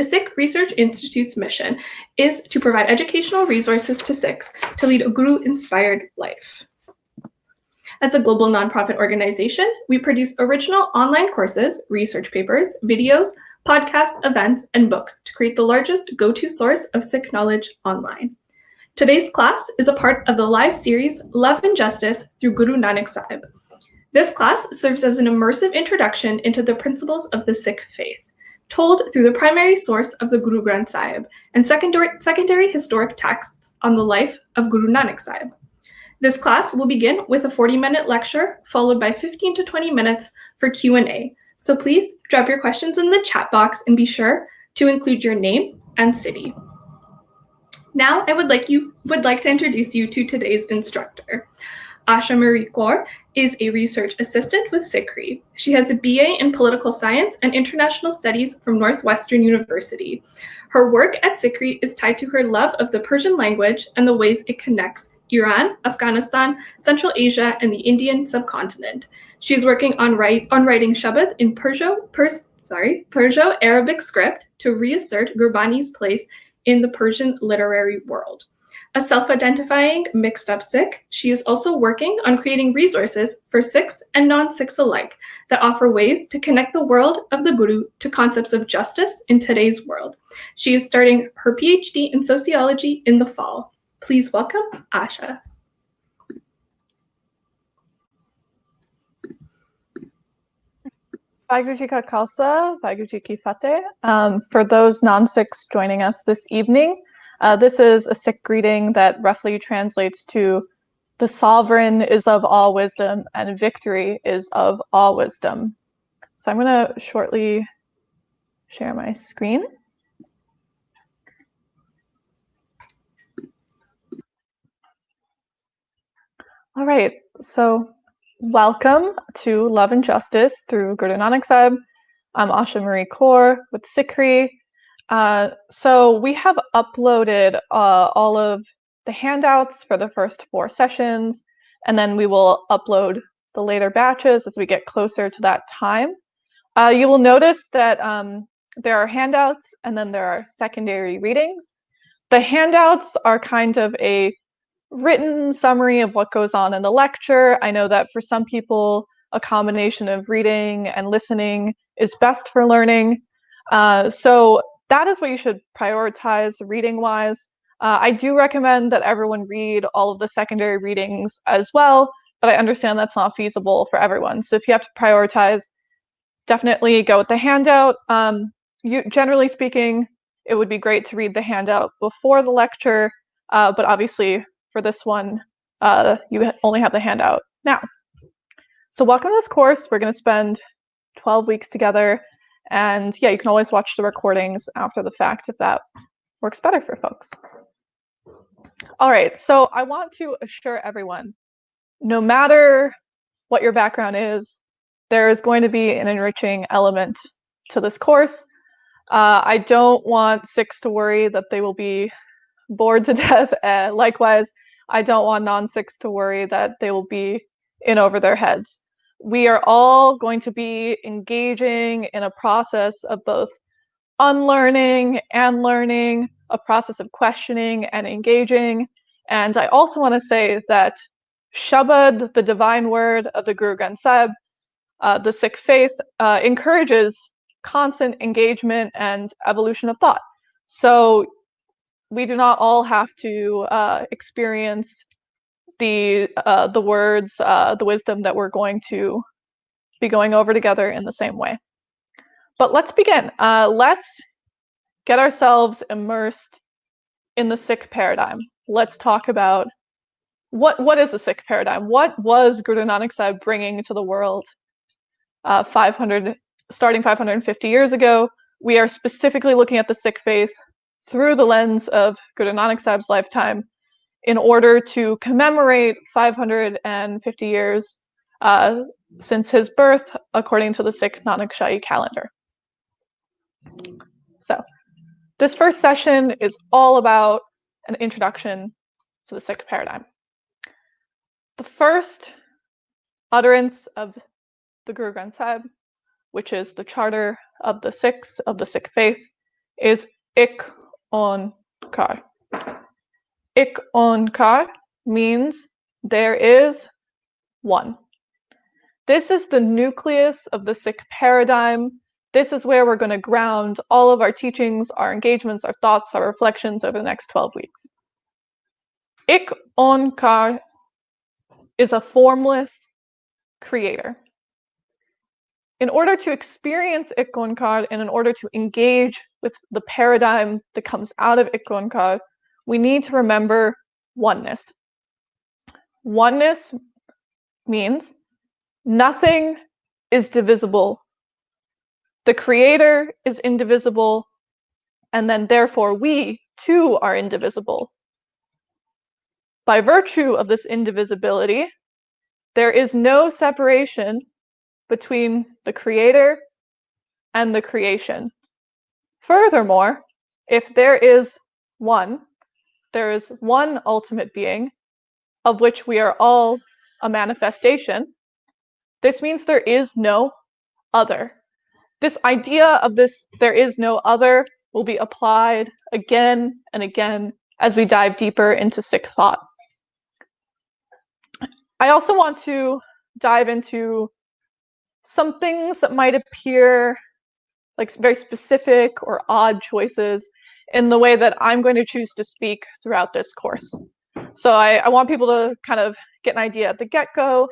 The Sikh Research Institute's mission is to provide educational resources to Sikhs to lead a Guru-inspired life. As a global nonprofit organization, we produce original online courses, research papers, videos, podcasts, events, and books to create the largest go-to source of Sikh knowledge online. Today's class is a part of the live series Love and Justice through Guru Nanak Sahib. This class serves as an immersive introduction into the principles of the Sikh faith, told through the primary source of the Guru Granth Sahib and secondary historic texts on the life of Guru Nanak Sahib. This class will begin with a 40-minute lecture, followed by 15 to 20 minutes for Q&A. So please drop your questions in the chat box and be sure to include your name and city. Now, I would like to introduce you to today's instructor. Asha Marie Kaur is a research assistant with Sikhi. She has a BA in Political Science and International Studies from Northwestern University. Her work at Sikhi is tied to her love of the Persian language and the ways it connects Iran, Afghanistan, Central Asia, and the Indian subcontinent. She is working on writing Shabad in Perso-Arabic script to reassert Gurbani's place in the Persian literary world. A self-identifying mixed-up Sikh, she is also working on creating resources for Sikhs and non-Sikhs alike that offer ways to connect the world of the Guru to concepts of justice in today's world. She is starting her PhD in sociology in the fall. Please welcome Asha. Vaheguru Ji Ka Khalsa, Vaheguru Ji Ki Fateh. For those non-Sikhs joining us this evening, this is a Sikh greeting that roughly translates to "The sovereign is of all wisdom and victory is of all wisdom." So I'm going to shortly share my screen. All right, so welcome to Love and Justice through Guru Nanak Sahib. I'm Asha Marie Kaur with Sikhi. So we have uploaded all of the handouts for the first 4 sessions, and then we will upload the later batches as we get closer to that time. You will notice that there are handouts and then there are secondary readings. The handouts are kind of a written summary of what goes on in the lecture. I know that for some people, a combination of reading and listening is best for learning. So that is what you should prioritize reading-wise. I do recommend that everyone read all of the secondary readings as well, but I understand that's not feasible for everyone. So if you have to prioritize, definitely go with the handout. Generally speaking, it would be great to read the handout before the lecture, but obviously for this one, you only have the handout now. So welcome to this course. We're going to spend 12 weeks together. And yeah, you can always watch the recordings after the fact if that works better for folks. All right, so I want to assure everyone, no matter what your background is, there is going to be an enriching element to this course. I don't want Sikhs to worry that they will be bored to death. Likewise, I don't want non-Sikhs to worry that they will be in over their heads. We are all going to be engaging in a process of both unlearning and learning, a process of questioning and engaging. And I also want to say that Shabad, the divine word of the Guru Granth Sahib, the Sikh faith, encourages constant engagement and evolution of thought. So we do not all have to experience the words, the wisdom that we're going to be going over together in the same way. But let's begin. Let's get ourselves immersed in the Sikh paradigm. Let's talk about what is the Sikh paradigm? What was Guru Nanak Sahib bringing to the world starting 550 years ago? We are specifically looking at the Sikh faith through the lens of Guru Nanak Sahib's lifetime in order to commemorate 550 years since his birth, according to the Sikh Nanak Shahi calendar. So this first session is all about an introduction to the Sikh paradigm. The first utterance of the Guru Granth Sahib, which is the charter of the Sikhs, of the Sikh faith, is ik onkar. Ik onkar means there is one. This is the nucleus of the Sikh paradigm. This is where we're going to ground all of our teachings, our engagements, our thoughts, our reflections over the next 12 weeks. Ik onkar is a formless creator. In order to experience Ik onkar and in order to engage with the paradigm that comes out of Ik onkar, we need to remember oneness. Oneness means nothing is divisible. The creator is indivisible, and then therefore we too are indivisible. By virtue of this indivisibility, there is no separation between the creator and the creation. Furthermore, if there is one ultimate being, of which we are all a manifestation. This means there is no other. This idea of this there is no other will be applied again and again as we dive deeper into Sikh thought. I also want to dive into some things that might appear like very specific or odd choices in the way that I'm going to choose to speak throughout this course. So I want people to kind of get an idea at the get-go,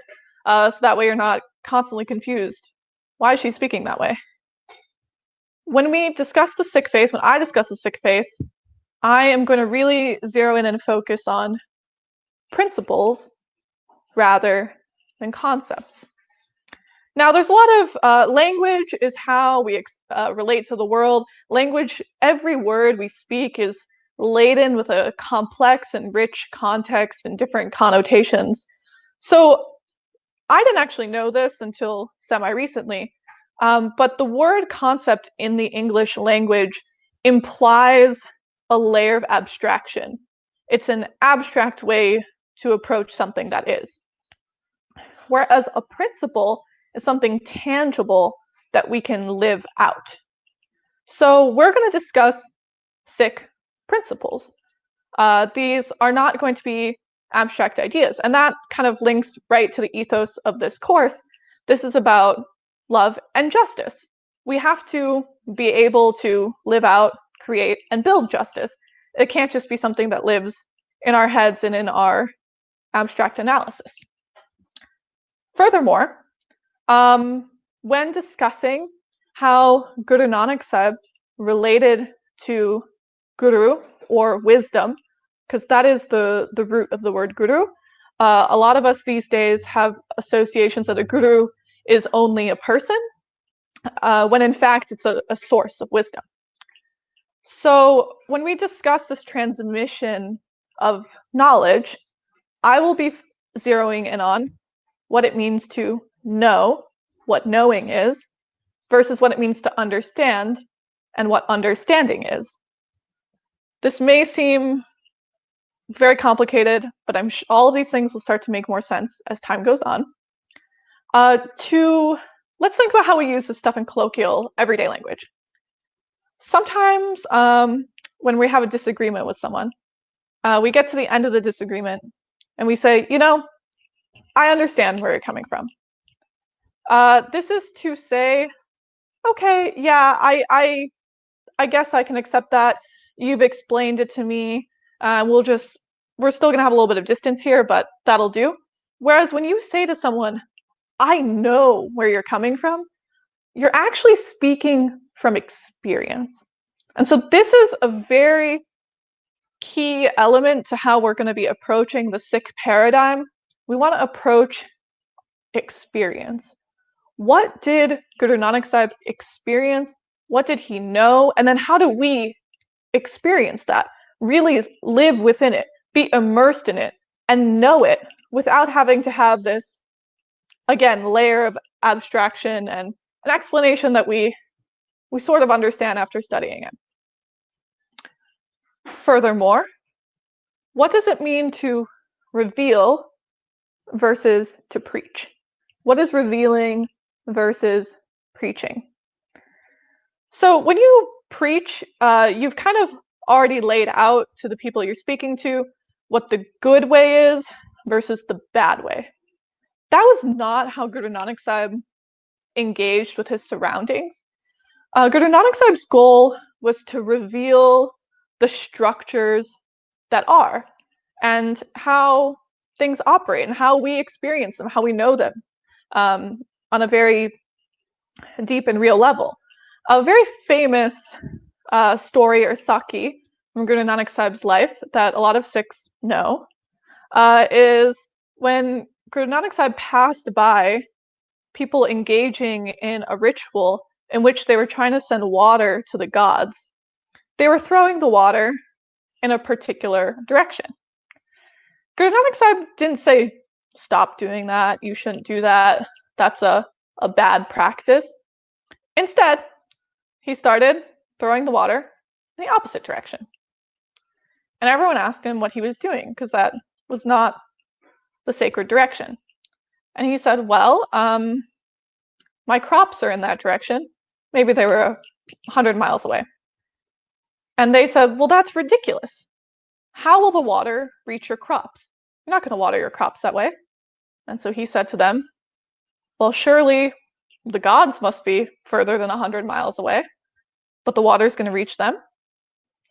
so that way you're not constantly confused. Why is she speaking that way? When we discuss the Sikh faith, when I discuss the Sikh faith, I am going to really zero in and focus on principles rather than concepts. Now, there's a lot of language is how we relate to the world. Language, every word we speak is laden with a complex and rich context and different connotations. So I didn't actually know this until semi-recently, but the word concept in the English language implies a layer of abstraction. It's an abstract way to approach something that is. Whereas a principle is something tangible that we can live out. So we're going to discuss Sikh principles. These are not going to be abstract ideas, and that kind of links right to the ethos of this course. This is about love and justice. We have to be able to live out, create, and build justice. It can't just be something that lives in our heads and in our abstract analysis. Furthermore, when discussing how Guru Nanak Sahib related to Guru or wisdom, because that is the root of the word Guru, a lot of us these days have associations that a Guru is only a person, when in fact it's a source of wisdom. So when we discuss this transmission of knowledge, I will be zeroing in on what it means to know, what knowing is, versus what it means to understand and what understanding is. This may seem very complicated, but all of these things will start to make more sense as time goes on. Let's think about how we use this stuff in colloquial, everyday language. Sometimes when we have a disagreement with someone, we get to the end of the disagreement and we say, I understand where you're coming from. This is to say, okay, yeah, I guess I can accept that. You've explained it to me. We're still gonna have a little bit of distance here, but that'll do. Whereas when you say to someone, I know where you're coming from, you're actually speaking from experience. And so this is a very key element to how we're going to be approaching the Sikh paradigm. We want to approach experience. What did Guru Nanak Sahib experience? What did he know? And then how do we experience that? Really live within it, be immersed in it, and know it without having to have this, again, layer of abstraction and an explanation that we sort of understand after studying it. Furthermore, what does it mean to reveal versus to preach? What is revealing versus preaching? So when you preach, you've kind of already laid out to the people you're speaking to what the good way is versus the bad way. That was not how Guru Nanak Sahib engaged with his surroundings. Guru Nanak Sahib's goal was to reveal the structures that are and how things operate and how we experience them, how we know them on a very deep and real level. A very famous story or Sakhi from Guru Nanak Sahib's life that a lot of Sikhs know is when Guru Nanak Sahib passed by people engaging in a ritual in which they were trying to send water to the gods. They were throwing the water in a particular direction. Guru Nanak Sahib didn't say, stop doing that, you shouldn't do that, that's a bad practice. Instead, he started throwing the water in the opposite direction. And everyone asked him what he was doing, because that was not the sacred direction. And he said, well, my crops are in that direction. Maybe they were 100 miles away. And they said, well, that's ridiculous. How will the water reach your crops? You're not going to water your crops that way. And so he said to them, well, surely the gods must be further than 100 miles away, but the water is going to reach them.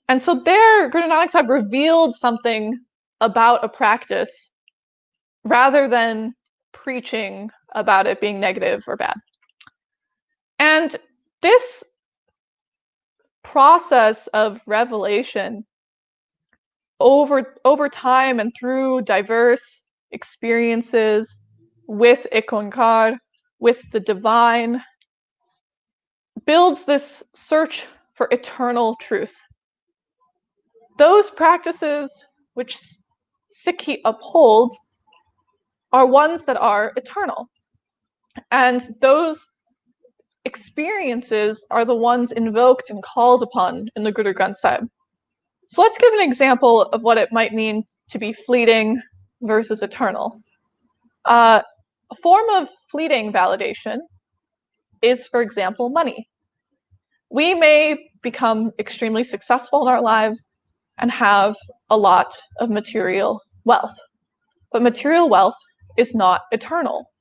And so there, Guru Nanak Sahib revealed something about a practice rather than preaching about it being negative or bad. And this process of revelation over time and through diverse experiences with Ikonkar, with the divine, builds this search for eternal truth. Those practices which Sikhi upholds are ones that are eternal. And those experiences are the ones invoked and called upon in the Guru Granth Sahib. So let's give an example of what it might mean to be fleeting versus eternal. A form of fleeting validation is, for example, money. We may become extremely successful in our lives and have a lot of material wealth, but material wealth is not eternal.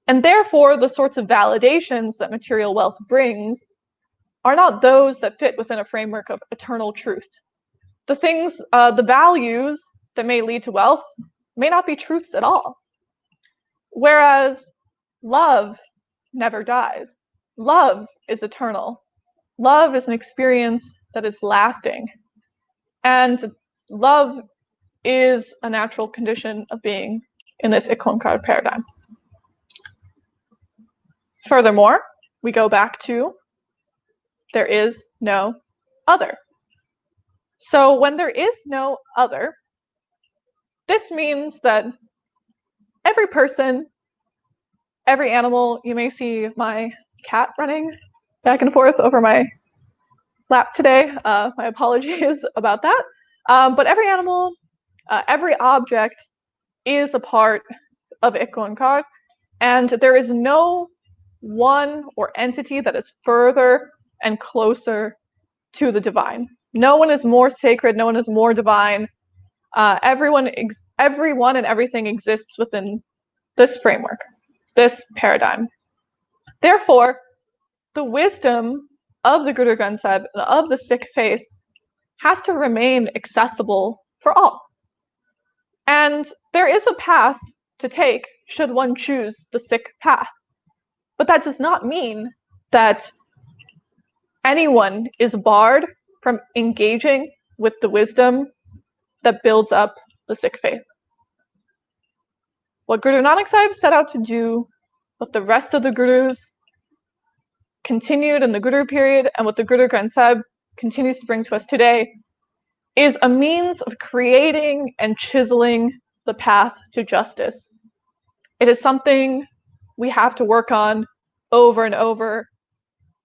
And therefore, the sorts of validations that material wealth brings are not those that fit within a framework of eternal truth. The things, the values that may lead to wealth may not be truths at all. Whereas love never dies. Love is eternal. Love is an experience that is lasting. And love is a natural condition of being in this Ikonkar paradigm. Furthermore, we go back to there is no other. So when there is no other, this means that every person, every animal, you may see my cat running back and forth over my lap today. My apologies about that. But every animal, every object is a part of Ikonkar, and there is no one or entity that is further and closer to the divine. No one is more sacred, no one is more divine. Everyone and everything exists within this framework, this paradigm. Therefore, the wisdom of the Guru Granth Sahib, of the Sikh faith, has to remain accessible for all. And there is a path to take should one choose the Sikh path. But that does not mean that anyone is barred from engaging with the wisdom that builds up the Sikh faith. What Guru Nanak Sahib set out to do, what the rest of the Gurus continued in the Guru period, and what the Guru Granth Sahib continues to bring to us today, is a means of creating and chiseling the path to justice. It is something we have to work on over and over.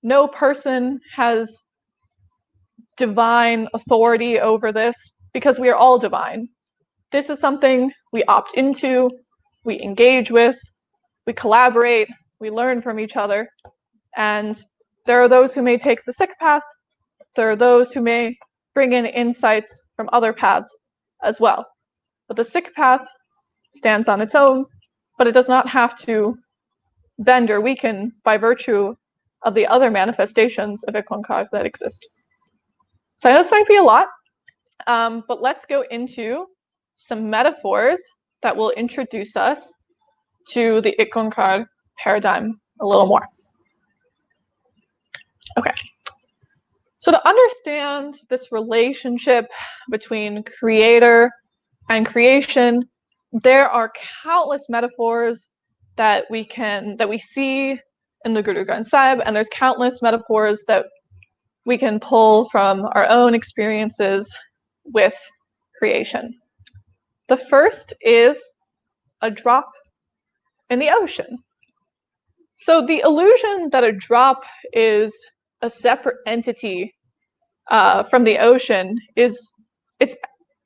No person has divine authority over this because we are all divine. This is something we opt into, we engage with, we collaborate, we learn from each other. And there are those who may take the Sikh path, There are those who may bring in insights from other paths as well. But the Sikh path stands on its own, but it does not have to bend or weaken by virtue of the other manifestations of Ikonkar that exist. So I know this might be a lot, but let's go into some metaphors that will introduce us to the Ikonkar paradigm a little more. Okay. So to understand this relationship between creator and creation, there are countless metaphors that we see in the Guru Granth Sahib, and there's countless metaphors that we can pull from our own experiences with creation. The first is a drop in the ocean. So the illusion that a drop is a separate entity from the ocean it's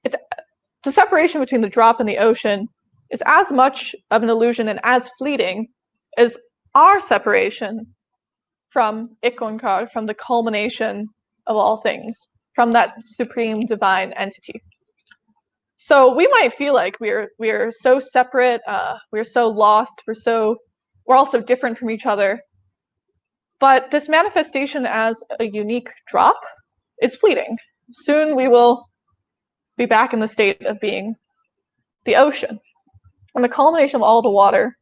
the separation between the drop and the ocean is as much of an illusion and as fleeting as our separation from Ikonkar, from the culmination of all things, from that supreme divine entity. So we might feel like we're so separate, we're so lost, we're all so different from each other. But this manifestation as a unique drop is fleeting. Soon we will be back in the state of being the ocean. And the culmination of all the water,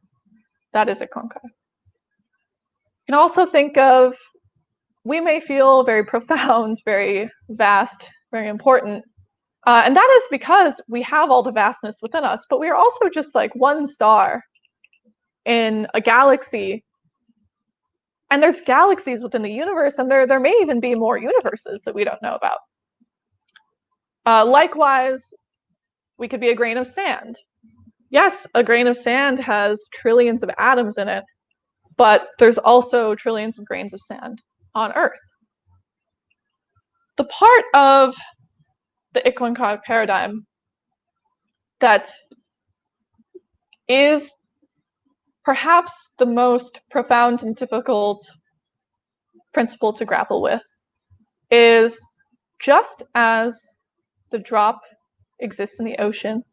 that is Ikonkar. You can also think of, we may feel very profound, very vast, very important. And that is because we have all the vastness within us, but we are also just like one star in a galaxy. And there's galaxies within the universe, and there may even be more universes that we don't know about. Likewise, we could be a grain of sand. Yes, a grain of sand has trillions of atoms in it, but there's also trillions of grains of sand on Earth. The part of the Ikonkar paradigm that is perhaps the most profound and difficult principle to grapple with is, just as the drop exists in the ocean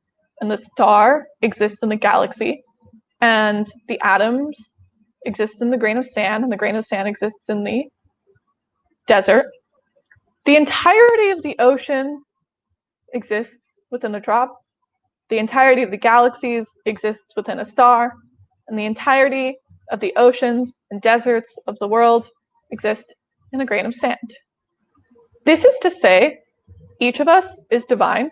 and the star exists in the galaxy and the atoms exist in the grain of sand and the grain of sand exists in the desert, the entirety of the ocean exists within the drop, the entirety of the galaxies exists within a star, and the entirety of the oceans and deserts of the world exist in a grain of sand. This is to say, each of us is divine.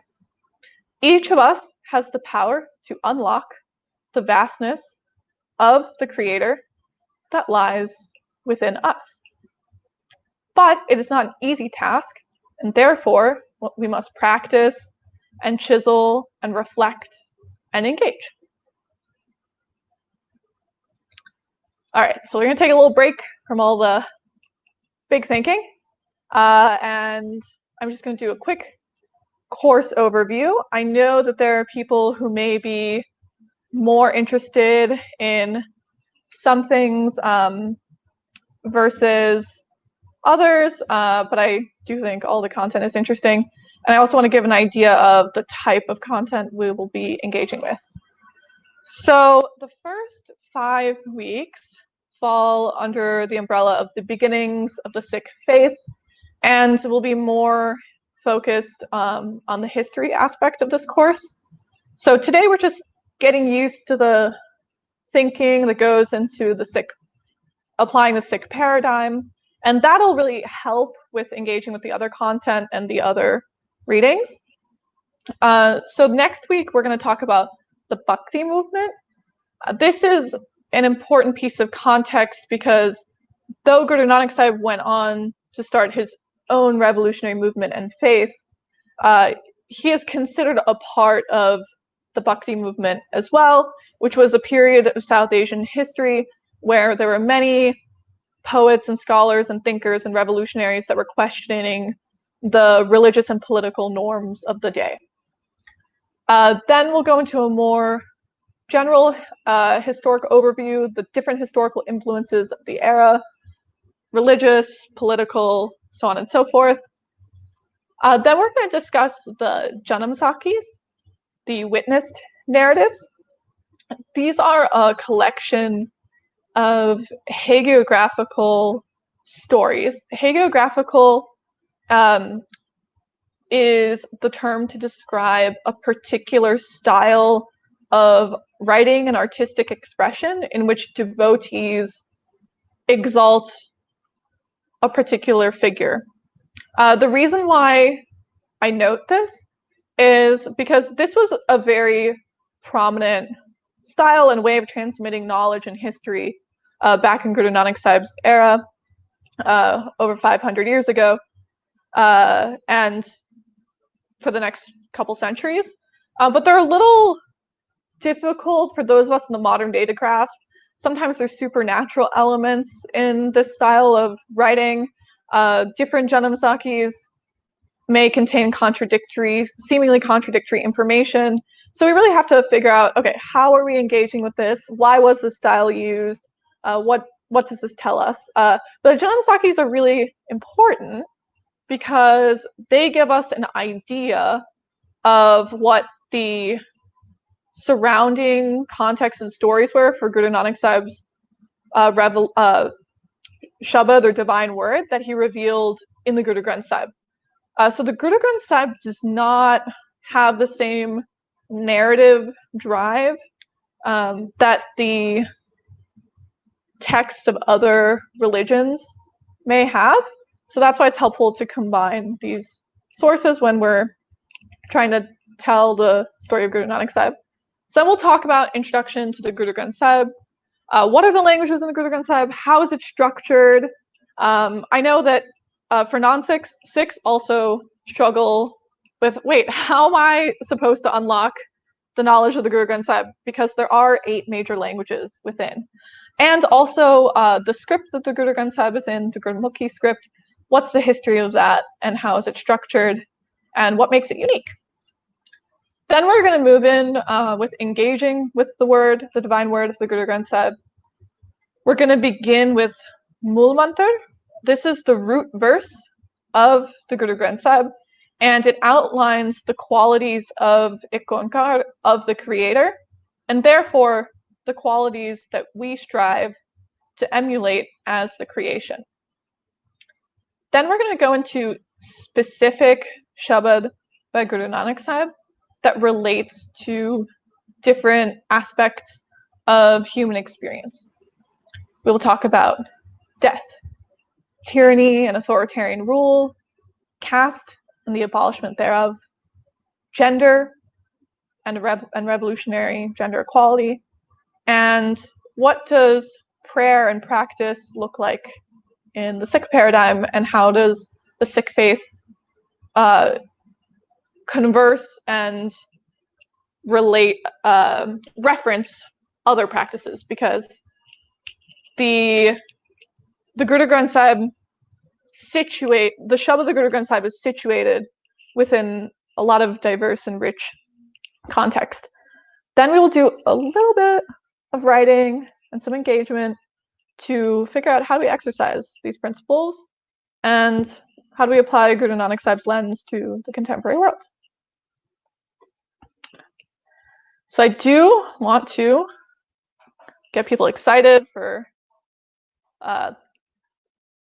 Each of us has the power to unlock the vastness of the Creator that lies within us. But it is not an easy task, and therefore we must practice and chisel and reflect and engage. All right, so we're going to take a little break from all the big thinking, and I'm just going to do a quick course overview. I know that there are people who may be more interested in some things versus others, but I do think all the content is interesting. And I also want to give an idea of the type of content we will be engaging with. So the first 5 weeks fall under the umbrella of the beginnings of the Sikh faith, and will be more focused on the history aspect of this course. So today we're just getting used to the thinking that goes into the Sikh, applying the Sikh paradigm, and that'll really help with engaging with the other content and the other readings. So next week we're going to talk about the Bhakti movement. This is an important piece of context because though Guru Nanak Sahib went on to start his own revolutionary movement and faith, he is considered a part of the Bhakti movement as well, which was a period of South Asian history where there were many poets and scholars and thinkers and revolutionaries that were questioning the religious and political norms of the day. Then we'll go into a more general historic overview, the different historical influences of the era, religious, political, so on and so forth. Then we're going to discuss the Janamsakis, the witnessed narratives. These are a collection of hagiographical stories. Hagiographical is the term to describe a particular style of writing and artistic expression in which devotees exalt a particular figure. The reason why I note this is because this was a very prominent style and way of transmitting knowledge and history back in Guru Nanak Sahib's era, over 500 years ago, and for the next couple centuries. But they're a little difficult for those of us in the modern day to grasp. Sometimes there's supernatural elements in this style of writing. Different Janamsakis may contain seemingly contradictory information. So we really have to figure out, okay, how are we engaging with this? Why was this style used? What does this tell us? But the Janamsakis are really important because they give us an idea of what the surrounding context and stories were for Guru Nanak Sahib's Shabad or divine word that he revealed in the Guru Granth Sahib. So the Guru Granth Sahib does not have the same narrative drive that the texts of other religions may have. So that's why it's helpful to combine these sources when we're trying to tell the story of Guru Nanak Sahib. So then we'll talk about introduction to the Guru Granth Sahib. What are the languages in the Guru Granth Sahib? How is it structured? I know that for non-Sikhs, Sikhs also struggle with, wait, how am I supposed to unlock the knowledge of the Guru Granth Sahib? Because there are 8 major languages within. And also the script that the Guru Granth Sahib is in, the Gurmukhi script, what's the history of that and how is it structured and what makes it unique? Then we're going to move in with engaging with the word, the divine word of the Guru Granth Sahib. We're going to begin with Mool Mantar. This is the root verse of the Guru Granth Sahib, and it outlines the qualities of Ikonkar, of the Creator, and therefore the qualities that we strive to emulate as the creation. Then we're going to go into specific Shabad by Guru Nanak Sahib that relates to different aspects of human experience. We will talk about death, tyranny and authoritarian rule, caste and the abolishment thereof, gender and revolutionary gender equality, and what does prayer and practice look like in the Sikh paradigm, and how does the Sikh faith converse and reference other practices, because the Guru Granth Sahib the Shabad of the Guru Granth Sahib is situated within a lot of diverse and rich context. Then we will do a little bit of writing and some engagement to figure out how do we exercise these principles and how do we apply Guru Nanak Sahib's lens to the contemporary world. So I do want to get people excited for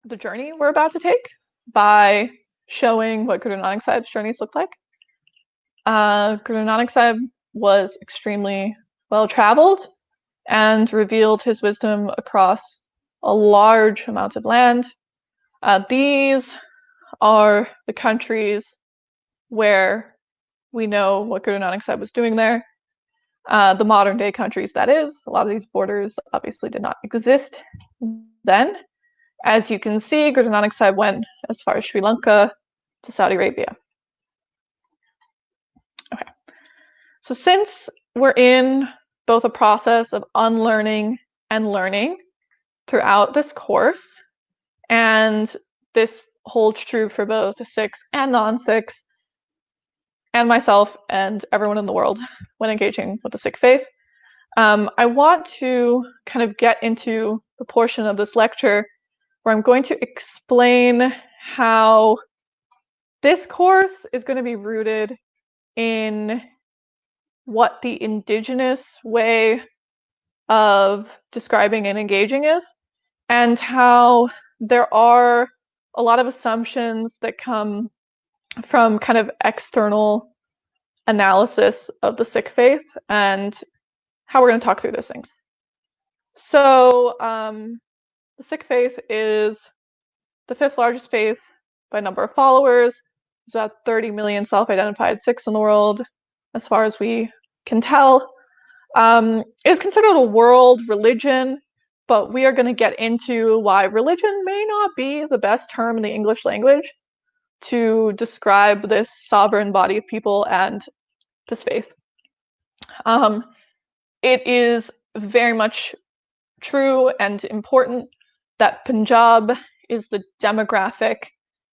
the journey we're about to take by showing what Guru Nanak Sahib's journeys look like. Guru Nanak Sahib was extremely well-traveled and revealed his wisdom across a large amount of land. These are the countries where we know what Guru Nanak Sahib was doing there. The modern day countries, that is. A lot of these borders obviously did not exist then. As you can see, Guru Nanak Sahib went as far as Sri Lanka to Saudi Arabia. Okay, so since we're in both a process of unlearning and learning throughout this course, and this holds true for both the Sikhs and non-Sikhs, and myself and everyone in the world when engaging with the Sikh faith, I want to kind of get into the portion of this lecture where I'm going to explain how This course is going to be rooted in what the indigenous way of describing and engaging is, and how there are a lot of assumptions that come from kind of external analysis of the Sikh faith, and how we're going to talk through those things. So the Sikh faith is the 5th largest faith by number of followers. There's about 30 million self-identified Sikhs in the world, as far as we can tell. It is considered a world religion, but we are going to get into why religion may not be the best term in the English language to describe this sovereign body of people and this faith. It is very much true and important that Punjab is the demographic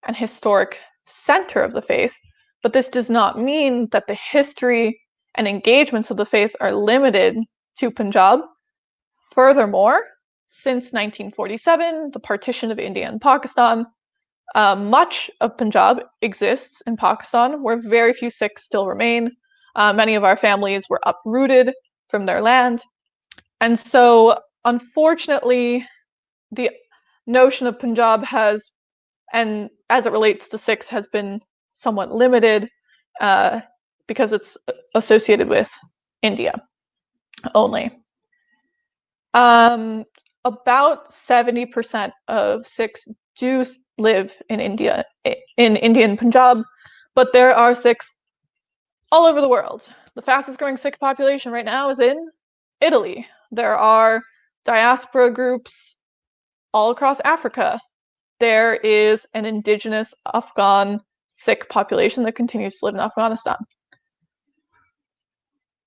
and historic center of the faith, but this does not mean that the history and engagements of the faith are limited to Punjab. Furthermore, since 1947, the partition of India and Pakistan, much of Punjab exists in Pakistan, where very few Sikhs still remain. Many of our families were uprooted from their land. And so, unfortunately, the notion of Punjab has, and as it relates to Sikhs, has been somewhat limited because it's associated with India only. About 70% of Sikhs do live in India, in Indian Punjab, but there are Sikhs all over the world. The fastest growing Sikh population right now is in Italy. There are diaspora groups all across Africa. There is an indigenous Afghan Sikh population that continues to live in Afghanistan.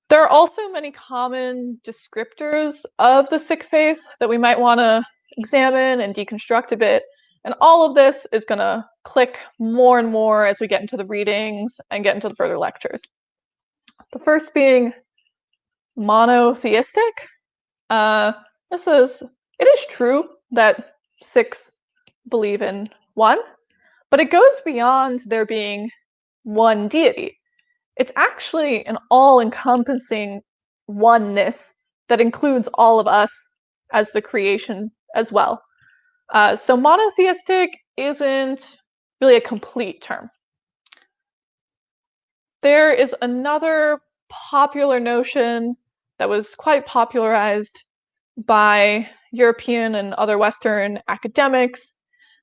There are also many common descriptors of the Sikh faith that we might want to examine and deconstruct a bit. And all of this is going to click more and more as we get into the readings and get into the further lectures. The first being monotheistic. It is true that Sikhs believe in one, but it goes beyond there being one deity. It's actually an all-encompassing oneness that includes all of us as the creation as well. So monotheistic isn't really a complete term. There is another popular notion that was quite popularized by European and other Western academics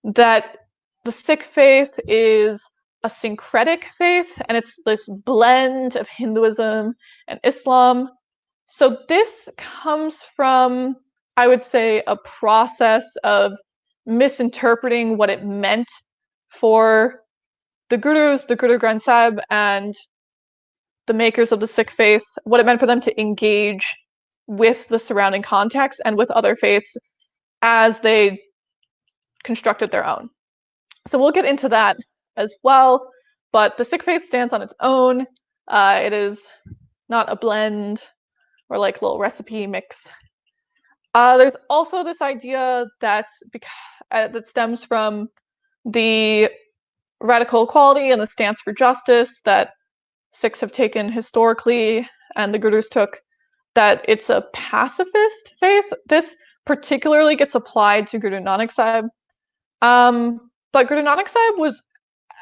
that the Sikh faith is a syncretic faith, and it's this blend of Hinduism and Islam. So this comes from, I would say, a process of misinterpreting what it meant for the Gurus, the Guru Granth Sahib, and the makers of the Sikh faith, what it meant for them to engage with the surrounding context and with other faiths as they constructed their own. So we'll get into that as well, but the Sikh faith stands on its own. It is not a blend or like little recipe mix. There's also this idea that stems from the radical equality and the stance for justice that Sikhs have taken historically and the Gurus took, that it's a pacifist faith. This particularly gets applied to Guru Nanak Sahib. But Guru Nanak Sahib was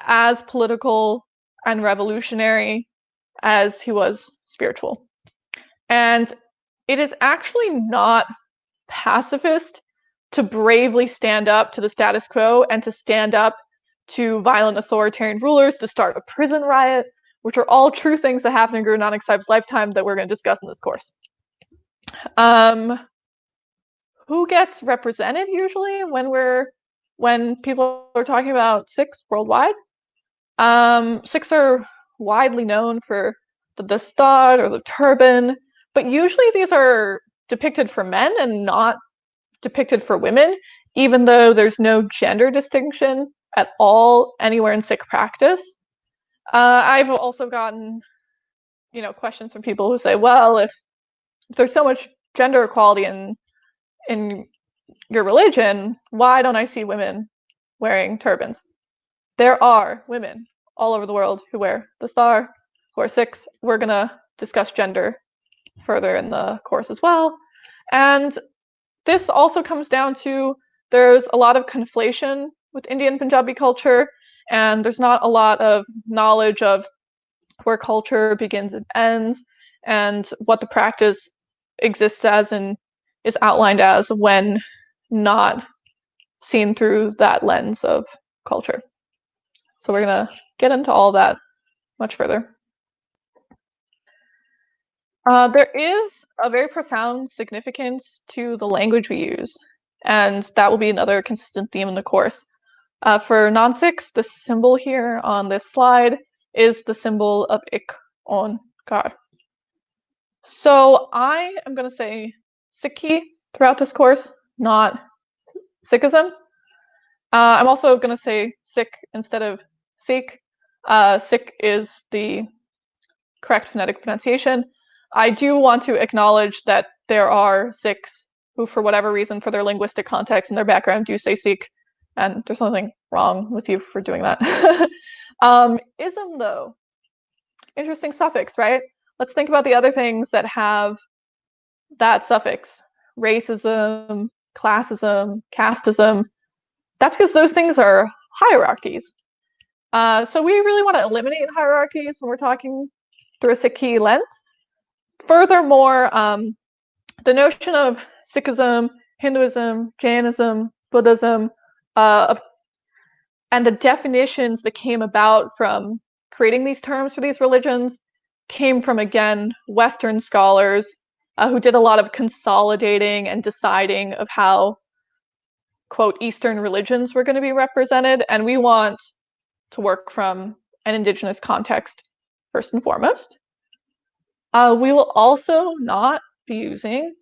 as political and revolutionary as he was spiritual. And it is actually not pacifist to bravely stand up to the status quo and to stand up to violent authoritarian rulers, to start a prison riot, which are all true things that happened in Guru Nanak Sahib's lifetime that we're going to discuss in this course. Who gets represented usually when people are talking about Sikhs worldwide? Sikhs are widely known for the dastar or the turban, but usually these are depicted for men and not depicted for women, even though there's no gender distinction at all anywhere in Sikh practice. I've also gotten, questions from people who say, well, if there's so much gender equality in your religion, why don't I see women wearing turbans? There are women all over the world who wear the star, who are Sikhs. We're going to discuss gender further in the course as well. And this also comes down to there's a lot of conflation with Indian Punjabi culture, and there's not a lot of knowledge of where culture begins and ends, and what the practice exists as and is outlined as when not seen through that lens of culture. So we're going to get into all that much further. There is a very profound significance to the language we use, and that will be another consistent theme in the course. For non-Sikhs, the symbol here on this slide is the symbol of Ikon-kar. So I am going to say Sikhi throughout this course, not Sikhism. I'm also going to say Sikh instead of Sikh. Sikh is the correct phonetic pronunciation. I do want to acknowledge that there are Sikhs who, for whatever reason, for their linguistic context and their background, do say Sikh, and there's nothing wrong with you for doing that. Ism, though, interesting suffix, right? Let's think about the other things that have that suffix. Racism, classism, casteism. That's because those things are hierarchies. So we really want to eliminate hierarchies when we're talking through a Sikhi lens. Furthermore, the notion of Sikhism, Hinduism, Jainism, Buddhism, and the definitions that came about from creating these terms for these religions came from, again, Western scholars who did a lot of consolidating and deciding of how, quote, Eastern religions were going to be represented, and we want to work from an indigenous context first and foremost. We will also not be using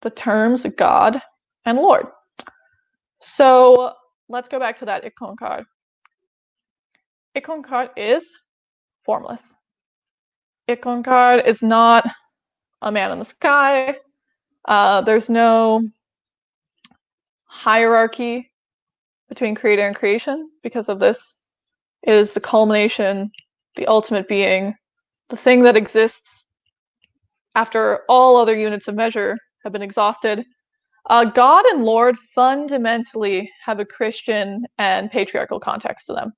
the terms God and Lord. So let's go back to that Ikon-kar. Ikon-kar is formless. Ikon-kar is not a man in the sky. There's no hierarchy between creator and creation because of this. It is the culmination, the ultimate being, the thing that exists after all other units of measure have been exhausted. God and Lord fundamentally have a Christian and patriarchal context to them.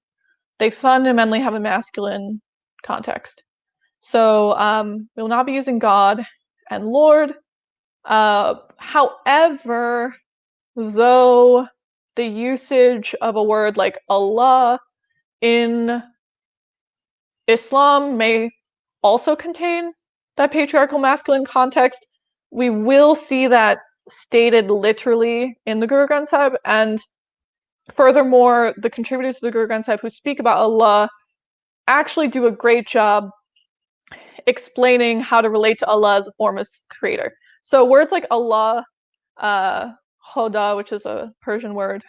They fundamentally have a masculine context. So we will not be using God and Lord. However, though the usage of a word like Allah in Islam may also contain that patriarchal masculine context, we will see that stated literally in the Guru Granth Sahib, and furthermore, the contributors to the Guru Granth Sahib who speak about Allah actually do a great job explaining how to relate to Allah as a formless creator. So words like Allah, Khoda, which is a Persian word,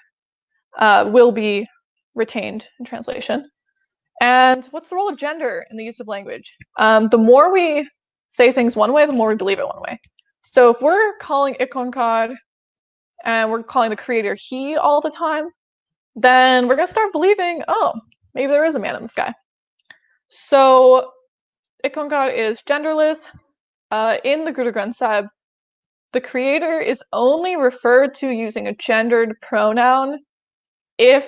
will be retained in translation. And what's the role of gender in the use of language? The more we say things one way, the more we believe it one way. So if we're calling Ikon-kar and we're calling the creator he all the time, then we're going to start believing, oh, maybe there is a man in the sky. So Ikon-kar is genderless. In the Guru Granth Sahib, the creator is only referred to using a gendered pronoun if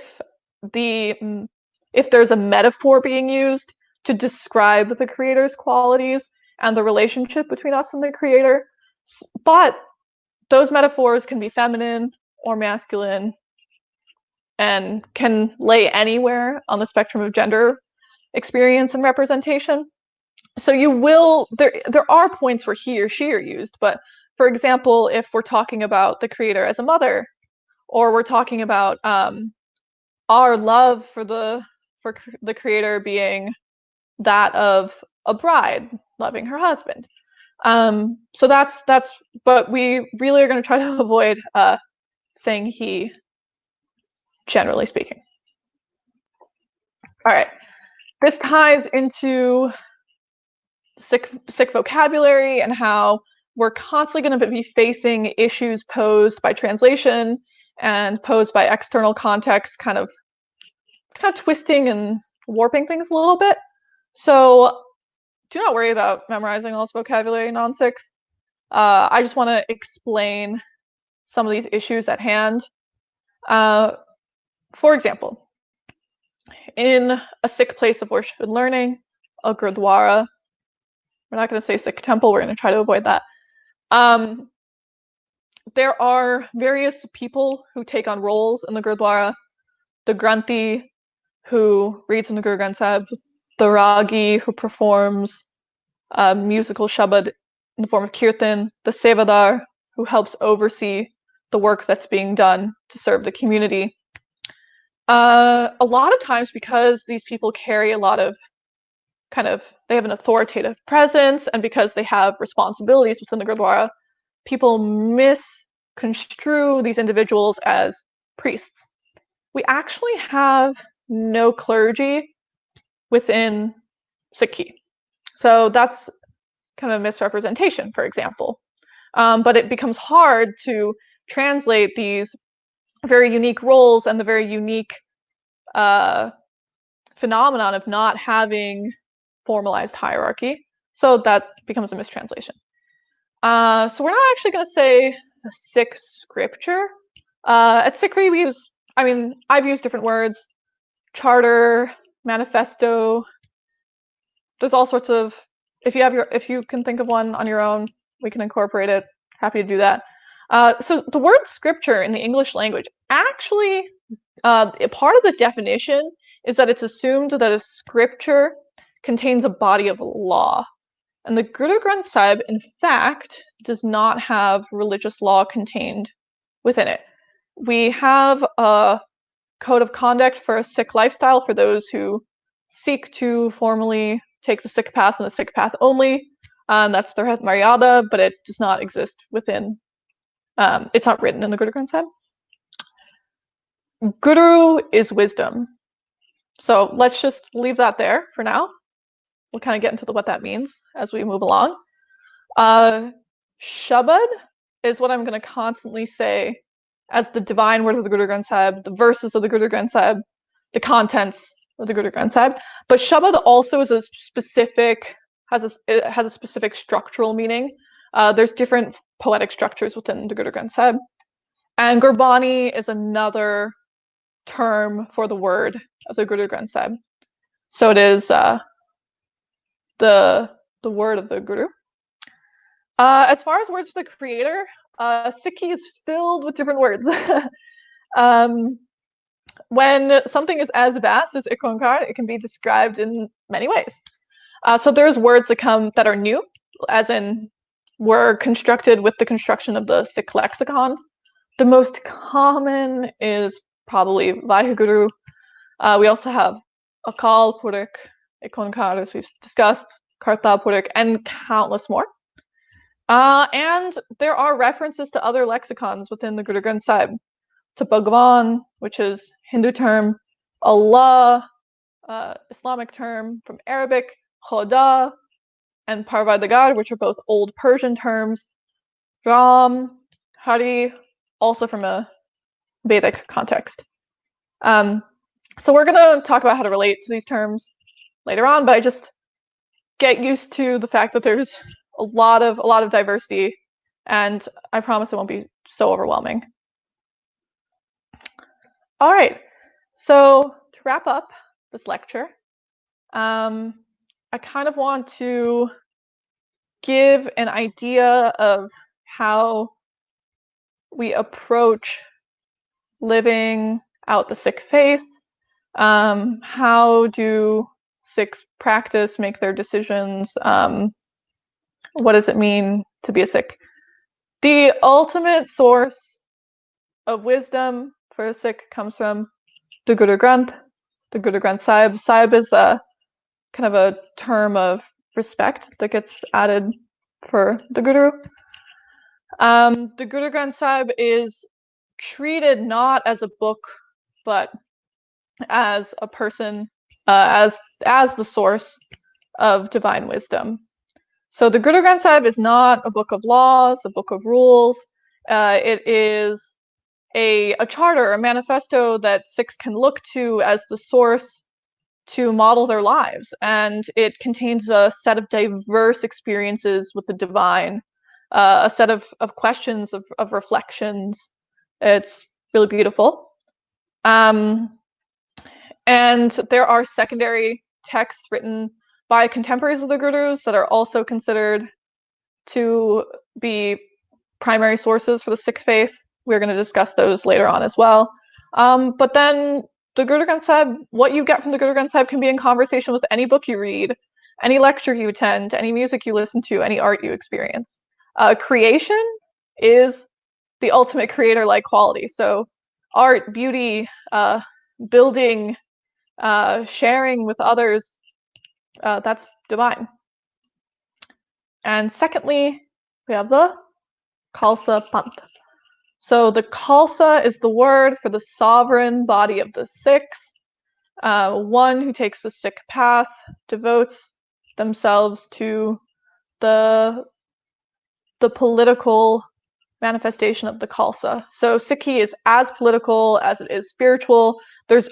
there's a metaphor being used to describe the creator's qualities and the relationship between us and the creator. But those metaphors can be feminine or masculine and can lay anywhere on the spectrum of gender experience and representation. So there are points where he or she are used, but for example, if we're talking about the creator as a mother, or we're talking about our love for the creator being that of a bride loving her husband. So but we really are going to try to avoid saying he, generally speaking. All right, this ties into Sikh vocabulary and how we're constantly going to be facing issues posed by translation and posed by external context, kind of twisting and warping things a little bit. So do not worry about memorizing all this vocabulary, non-Sikhs. I just want to explain some of these issues at hand. For example, in a Sikh place of worship and learning, a Gurdwara, we're not going to say Sikh temple, we're going to try to avoid that. There are various people who take on roles in the Gurdwara. The Granthi, who reads from the Guru Granth Sahib, the Ragi, who performs musical Shabad in the form of Kirtan, the Sevadar, who helps oversee the work that's being done to serve the community. A lot of times, because these people carry a lot of they have an authoritative presence, and because they have responsibilities within the Gurdwara, people misconstrue these individuals as priests. We actually have no clergy within Sikhi. So that's kind of a misrepresentation, for example. But it becomes hard to translate these very unique roles and the very unique phenomenon of not having formalized hierarchy. So that becomes a mistranslation. So we're not actually going to say a Sikh scripture. At Sikhi, we use, I've used different words: charter, manifesto. There's all sorts of, if you can think of one on your own, we can incorporate it. Happy to do that. So the word scripture in the English language, actually, a part of the definition is that it's assumed that a scripture contains a body of law. And the Guru Granth Sahib, in fact, does not have religious law contained within it. We have a code of conduct for a Sikh lifestyle for those who seek to formally take the Sikh path and the Sikh path only. That's their Maryada, but it does not exist within, it's not written in the Guru Granth Sahib. Guru is wisdom. So let's just leave that there for now. We'll kind of get into what that means as we move along. Shabad is what I'm going to constantly say as the divine word of the Guru Granth Sahib, the verses of the Guru Granth Sahib, the contents of the Guru Granth Sahib. But Shabad also is has a specific structural meaning. There's different poetic structures within the Guru Granth Sahib. And Gurbani is another term for the word of the Guru Granth Sahib. So it is the word of the Guru. As far as words of the Creator, Sikhi is filled with different words. When something is as vast as Ikonkar, it can be described in many ways. So there's words that are new, as in were constructed with the construction of the Sikh lexicon. The most common is probably Vaheguru. We also have Akal Purakh, Ikonkar, as we've discussed, Karta Purakh, and countless more. And there are references to other lexicons within the Guru Granth Sahib, to Bhagwan, which is Hindu term, Allah, Islamic term from Arabic, Khuda, and Parvardigar, which are both old Persian terms, Ram, Hari, also from a Vedic context. So we're going to talk about how to relate to these terms later on, but I just get used to the fact that there's a lot of diversity, and I promise it won't be so overwhelming. All right, so to wrap up this lecture, I kind of want to give an idea of how we approach living out the Sikh faith. How do Sikhs practice, make their decisions? What does it mean to be a Sikh? The ultimate source of wisdom for a Sikh comes from the Guru Granth, the Guru Granth Sahib. Sahib is a kind of a term of respect that gets added for the Guru. The Guru Granth Sahib is treated not as a book, but as a person, as the source of divine wisdom. So the Guru Granth Sahib is not a book of laws, a book of rules. It is a charter, a manifesto that Sikhs can look to as the source to model their lives, and it contains a set of diverse experiences with the divine, a set of questions, of reflections. It's really beautiful. And there are secondary texts written by contemporaries of the Gurus that are also considered to be primary sources for the Sikh faith. We're going to discuss those later on as well. But then the Guru Granth Sahib, what you get from the Guru Granth Sahib can be in conversation with any book you read, any lecture you attend, any music you listen to, any art you experience. Creation is the ultimate creator-like quality. So art, beauty, building, sharing with others, that's divine. And secondly, we have the Khalsa Panth. So the Khalsa is the word for the sovereign body of the Sikhs, one who takes the Sikh path, devotes themselves to the political manifestation of the Khalsa. So Sikhi is as political as it is spiritual.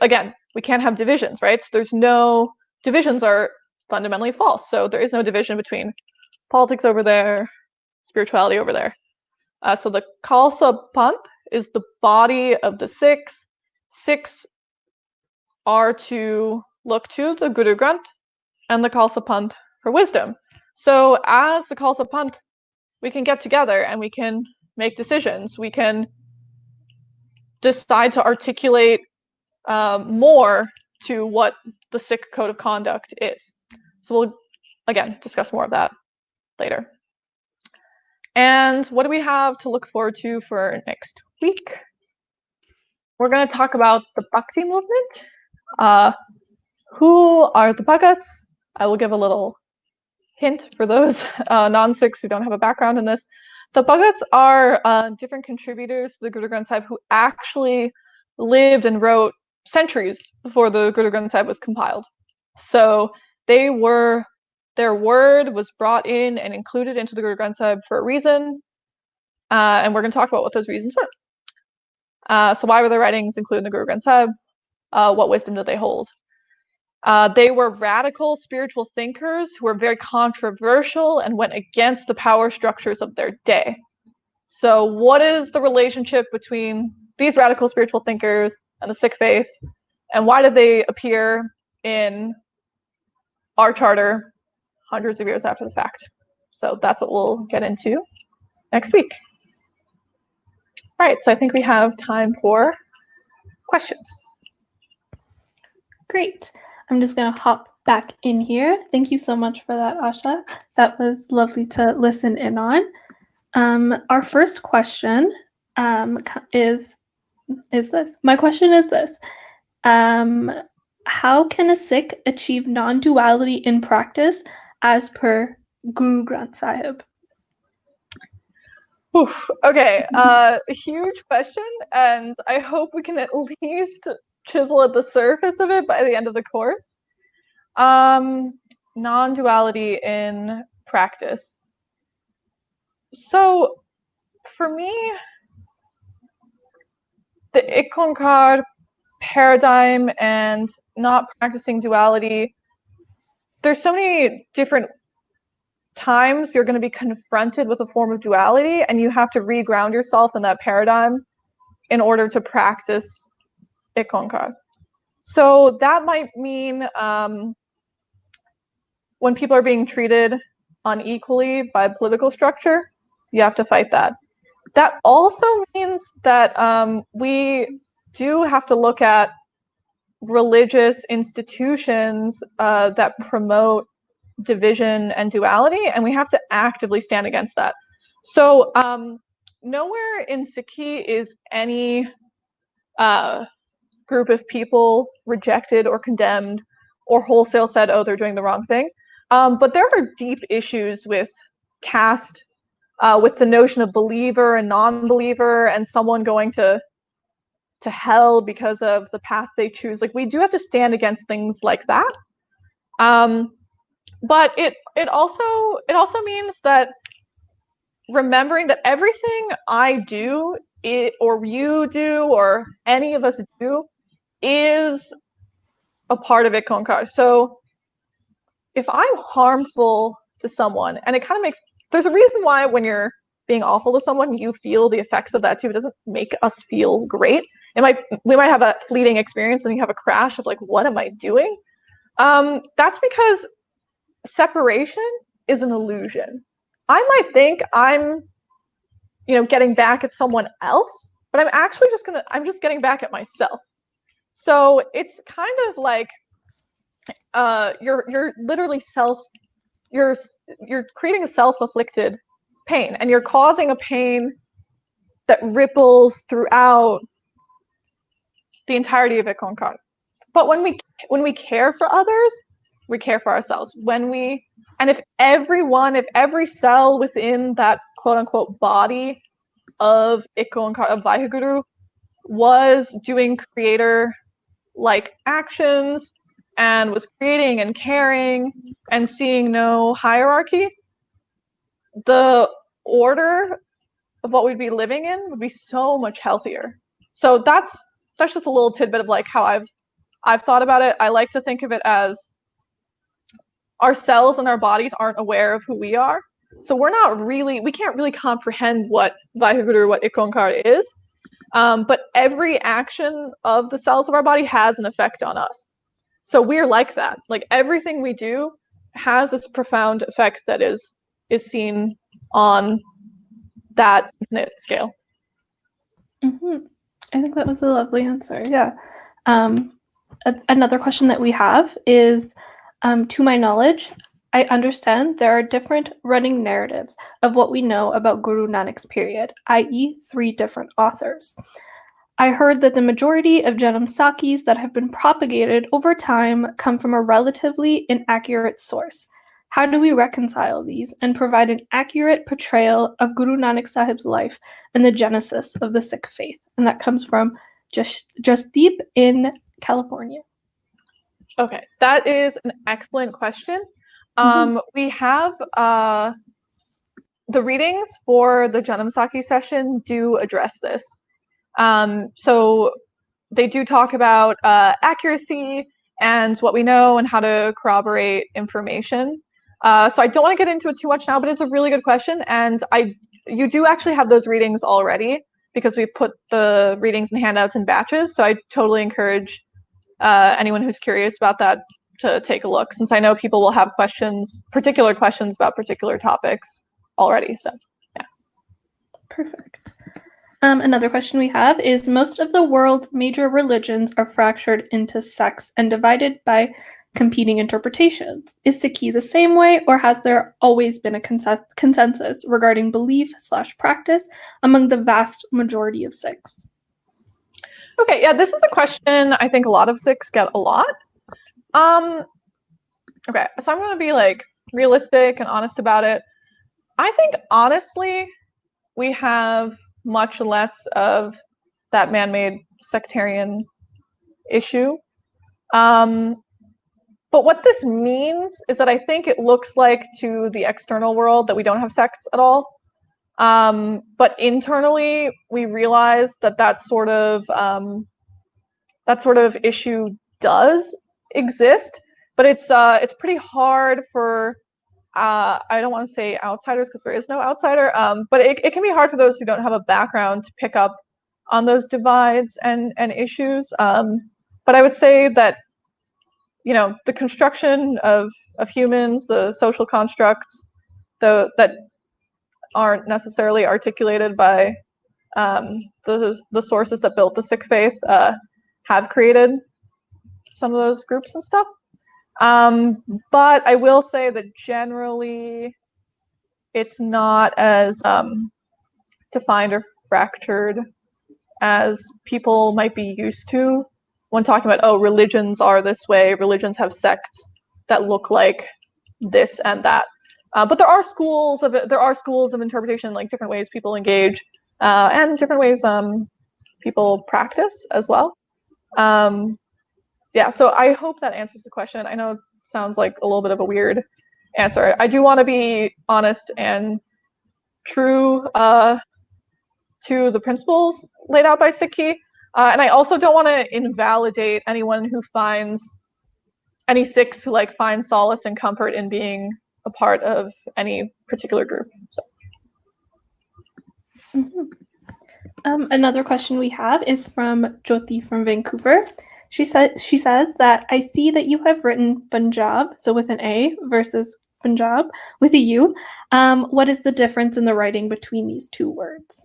Again, we can't have divisions, right? So divisions are fundamentally false. So there is no division between politics over there, spirituality over there. So the Khalsa Panth is the body of the Sikhs. Sikhs are to look to the Guru Granth and the Khalsa Panth for wisdom. So as the Khalsa Panth, we can get together and we can make decisions. We can decide to articulate more to what the Sikh code of conduct is. So we'll, again, discuss more of that later. And what do we have to look forward to for next week? We're going to talk about the Bhakti movement. Who are the Bhagats? I will give a little hint for those non-Sikhs who don't have a background in this. The Bhagats are different contributors to the Guru Granth Sahib who actually lived and wrote centuries before the Guru Granth Sahib was compiled. So their word was brought in and included into the Guru Granth Sahib for a reason, and we're going to talk about what those reasons were. So why were their writings included in the Guru Granth Sahib? What wisdom did they hold? They were radical spiritual thinkers who were very controversial and went against the power structures of their day. So what is the relationship between these radical spiritual thinkers and the Sikh faith, and why did they appear in our charter hundreds of years after the fact? So that's what we'll get into next week. All right, so I think we have time for questions. Great. I'm just going to hop back in here. Thank you so much for that, Asha. That was lovely to listen in on. Our first question is this. My question is this. How can a Sikh achieve non-duality in practice as per Guru Granth Sahib? Oof, okay, a huge question, and I hope we can at least chisel at the surface of it by the end of the course. Non-duality in practice. So, for me, the Ikonkar paradigm and not practicing duality, there's so many different times you're going to be confronted with a form of duality, and you have to reground yourself in that paradigm in order to practice Ikonkar. So that might mean when people are being treated unequally by political structure, you have to fight that. That also means that we do have to look at religious institutions that promote division and duality, and we have to actively stand against that. So nowhere in Sikhi is any group of people rejected or condemned or wholesale said, oh, they're doing the wrong thing. But there are deep issues with caste, with the notion of believer and non-believer, and someone going to hell because of the path they choose. Like, we do have to stand against things like that. But it also means that remembering that everything I do, or you do, or any of us do, is a part of Ikonkar. So if I'm harmful to someone, and it kind of makes, there's a reason why when you're being awful to someone, you feel the effects of that too. It doesn't make us feel great. We might have a fleeting experience and you have a crash of like, what am I doing? That's because separation is an illusion. I might think I'm, getting back at someone else, but I'm just getting back at myself. So it's kind of like you're literally you're creating a self-afflicted pain, and you're causing a pain that ripples throughout the entirety of Ikonkar. But when we care for others, we care for ourselves. If every cell within that quote unquote body of Ikonkar, of Vaheguru, was doing creator like actions and was creating and caring and seeing no hierarchy, the order of what we'd be living in would be so much healthier. So that's just a little tidbit of like how I've thought about it. I like to think of it as our cells and our bodies aren't aware of who we are. So we can't really comprehend what Vaheguru, what Ikonkar is. But every action of the cells of our body has an effect on us. So we're like that. Like everything we do has this profound effect that is seen on that infinite scale. Mm-hmm. I think that was a lovely answer. Yeah. Another question that we have is, to my knowledge, I understand there are different running narratives of what we know about Guru Nanak's period, i.e. 3 different authors. I heard that the majority of Janamsakhis that have been propagated over time come from a relatively inaccurate source. How do we reconcile these and provide an accurate portrayal of Guru Nanak Sahib's life and the genesis of the Sikh faith? And that comes from Jasdeep in California. Okay, that is an excellent question. We have the readings for the Janamsakhi session do address this. So they do talk about accuracy and what we know and how to corroborate information. So I don't want to get into it too much now, but it's a really good question. And you do actually have those readings already because we put the readings and handouts in batches. So I totally encourage anyone who's curious about that to take a look, since I know people will have particular questions about particular topics already. So yeah. Perfect. Another question we have is, most of the world's major religions are fractured into sects and divided by competing interpretations. Is Sikhi the same way, or has there always been a consensus regarding belief/practice among the vast majority of Sikhs? Okay, yeah, this is a question I think a lot of Sikhs get a lot. Okay, so I'm going to be like realistic and honest about it. I think honestly, we have much less of that man-made sectarian issue. But what this means is that I think it looks like to the external world that we don't have sects at all. But internally, we realize that sort of issue does exist, but it's pretty hard for I don't want to say outsiders because there is no outsider, but it can be hard for those who don't have a background to pick up on those divides and issues. But I would say that the construction of humans, the social constructs, that aren't necessarily articulated by the sources that built the Sikh faith have created some of those groups and stuff. But I will say that generally it's not as defined or fractured as people might be used to when talking about, oh, religions are this way, religions have sects that look like this and that. But there are schools of interpretation, like different ways people engage and different ways people practice as well. Yeah, so I hope that answers the question. I know it sounds like a little bit of a weird answer. I do want to be honest and true to the principles laid out by Sikhi. And I also don't want to invalidate anyone who finds any Sikhs who like find solace and comfort in being a part of any particular group. So. Another question we have is from Jyoti from Vancouver. She says that I see that you have written Punjab, so with an A, versus Punjab with a U. What is the difference in the writing between these two words?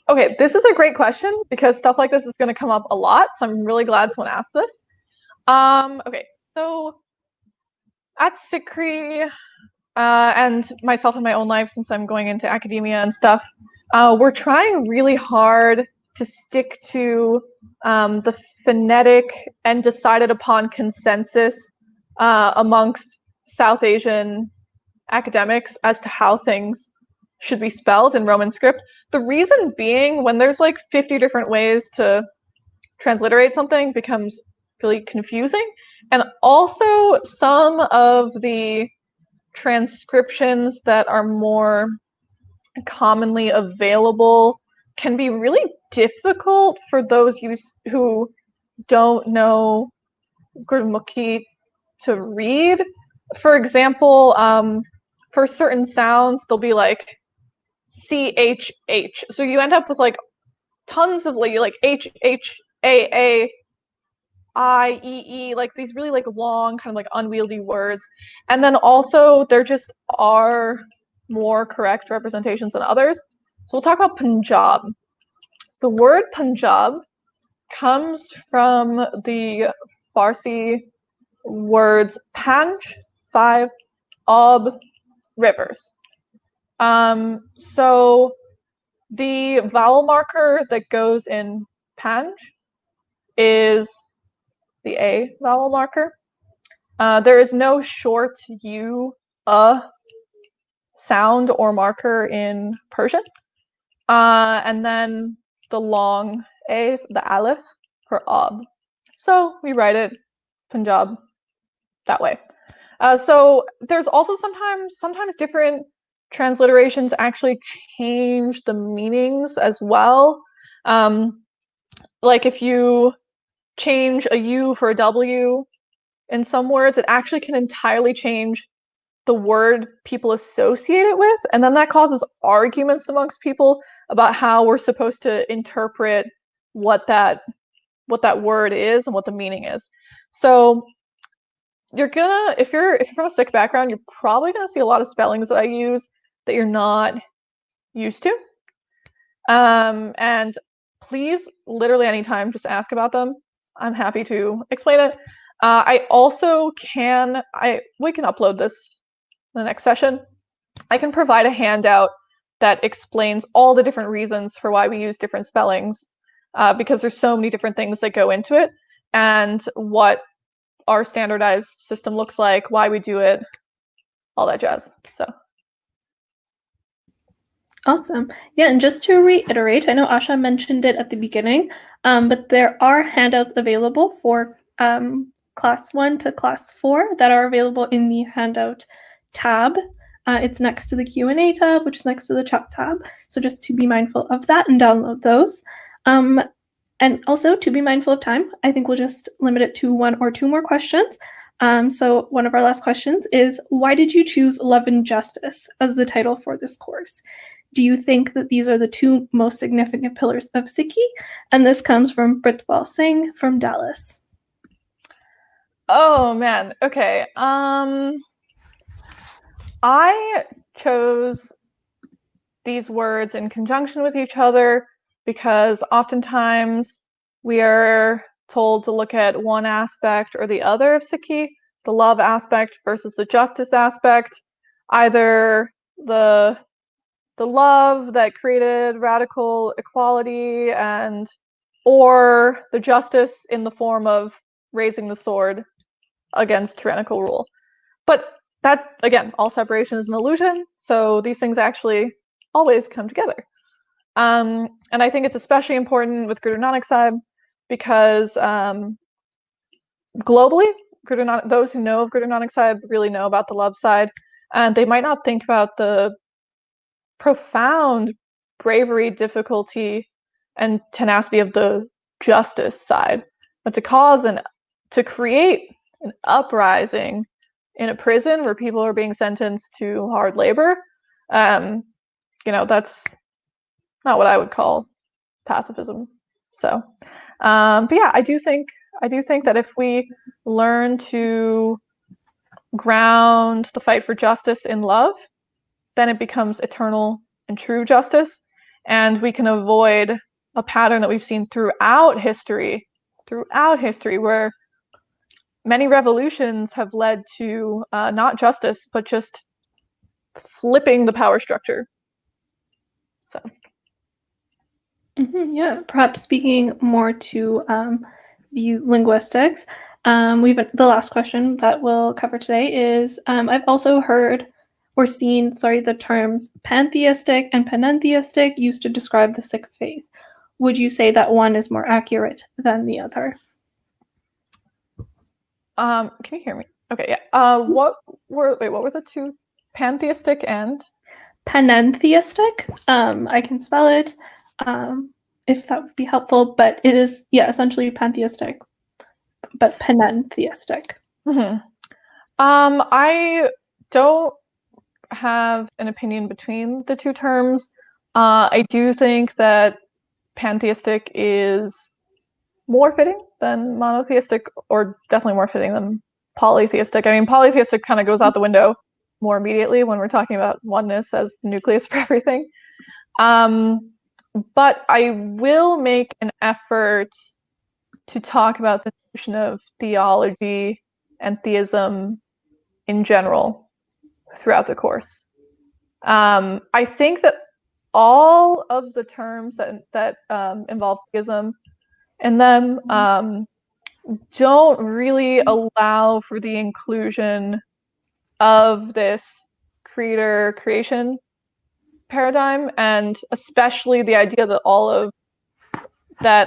Okay, this is a great question because stuff like this is going to come up a lot, so I'm really glad someone asked this. Okay, so at Sikhi, and myself in my own life, since I'm going into academia and stuff, we're trying really hard to stick to the phonetic and decided upon consensus amongst South Asian academics as to how things should be spelled in Roman script. The reason being, when there's like 50 different ways to transliterate something, becomes really confusing. And also some of the transcriptions that are more commonly available can be really difficult for those who don't know Gurmukhi to read. For example, for certain sounds, they'll be like CHH. So you end up with like tons of like HHAA, IEE, like these really like long, kind of like unwieldy words. And then also there just are more correct representations than others. So we'll talk about Punjab. The word Punjab comes from the Farsi words Panj, 5, Ab, rivers. So the vowel marker that goes in Panj is the A vowel marker. There is no short U, sound or marker in Persian. And then the long A, the Aleph, for Ab. So we write it Punjab that way. So there's also sometimes different transliterations actually change the meanings as well. Like if you change a U for a W in some words, it actually can entirely change the word people associate it with, and then that causes arguments amongst people about how we're supposed to interpret what that word is and what the meaning is. So you're gonna, if you're from a Sikh background, you're probably gonna see a lot of spellings that I use that you're not used to. And please, literally anytime, just ask about them. I'm happy to explain it. I also we can upload this in the next session. I can provide a handout that explains all the different reasons for why we use different spellings, because there's so many different things that go into it, and what our standardized system looks like, why we do it, all that jazz. So. Awesome. Yeah, and just to reiterate, I know Asha mentioned it at the beginning, but there are handouts available for Class 1 to Class 4 that are available in the handout tab. It's next to the Q&A tab, which is next to the chat tab. So just to be mindful of that and download those. And also to be mindful of time, I think we'll just limit it to 1 or 2 more questions. So one of our last questions is, why did you choose Love and Justice as the title for this course? Do you think that these are the 2 most significant pillars of Sikhi? And this comes from Britwal Singh from Dallas. Oh man, okay. I chose these words in conjunction with each other because oftentimes we are told to look at one aspect or the other of Sikhi, the love aspect versus the justice aspect, either the love that created radical equality or the justice in the form of raising the sword against tyrannical rule. But that, again, all separation is an illusion, so these things actually always come together. And I think it's especially important with Guru Nanak Sahib because globally, those who know of Guru Nanak Sahib really know about the love side, and they might not think about the profound bravery, difficulty, and tenacity of the justice side. But to create an uprising in a prison where people are being sentenced to hard labor, that's not what I would call pacifism. So, but yeah, I do think that if we learn to ground the fight for justice in love, then it becomes eternal and true justice, and we can avoid a pattern that we've seen throughout history, where many revolutions have led to not justice, but just flipping the power structure. So. Yeah, perhaps speaking more to the linguistics, the last question that we'll cover today is, I've also heard or seen, the terms pantheistic and panentheistic used to describe the Sikh faith. Would you say that one is more accurate than the other? Can you hear me? Okay, yeah. What were the two? Pantheistic and? Panentheistic. I can spell it if that would be helpful, but it is, essentially pantheistic, but panentheistic. Mm-hmm. I don't have an opinion between the two terms. I do think that pantheistic is more fitting than monotheistic, or definitely more fitting than polytheistic. I mean, polytheistic kind of goes out the window more immediately when we're talking about oneness as the nucleus for everything. But I will make an effort to talk about the notion of theology and theism in general throughout the course. I think that all of the terms that involve theism in them don't really allow for the inclusion of this creator-creation paradigm, and especially the idea that all of that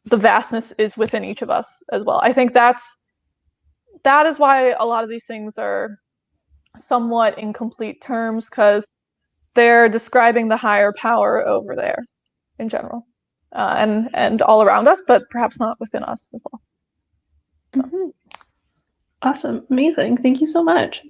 the vastness is within each of us as well. I think that is why a lot of these things are somewhat incomplete terms, because they're describing the higher power over there in general, and all around us, but perhaps not within us as well. Mm-hmm. Awesome. Amazing. Thank you so much.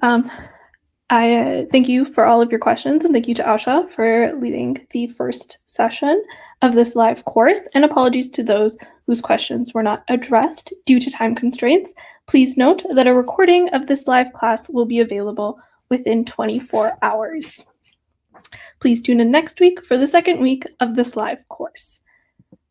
I thank you for all of your questions, and thank you to Asha for leading the first session of this live course, and apologies to those whose questions were not addressed due to time constraints. Please note that a recording of this live class will be available within 24 hours. Please tune in next week for the second week of this live course.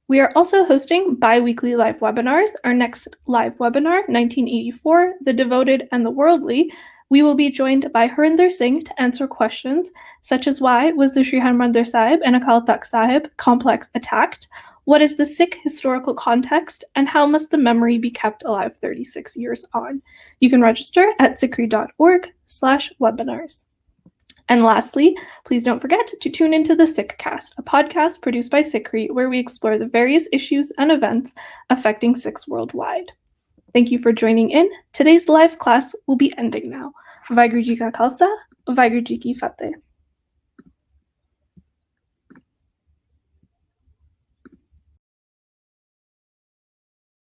We are also hosting bi-weekly live webinars. Our next live webinar, 1984, The Devoted and the Worldly, we will be joined by Harinder Singh to answer questions such as, why was the Sri Harmandir Sahib and Akal Takht Sahib complex attacked? What is the Sikh historical context, and how must the memory be kept alive 36 years on? You can register at sikhri.org/webinars. And lastly, please don't forget to tune into the Sikhcast, a podcast produced by Sikhri, where we explore the various issues and events affecting Sikhs worldwide. Thank you for joining in. Today's live class will be ending now. Vaheguru Ji Ka Khalsa, Vaheguru Ji Ki Fateh.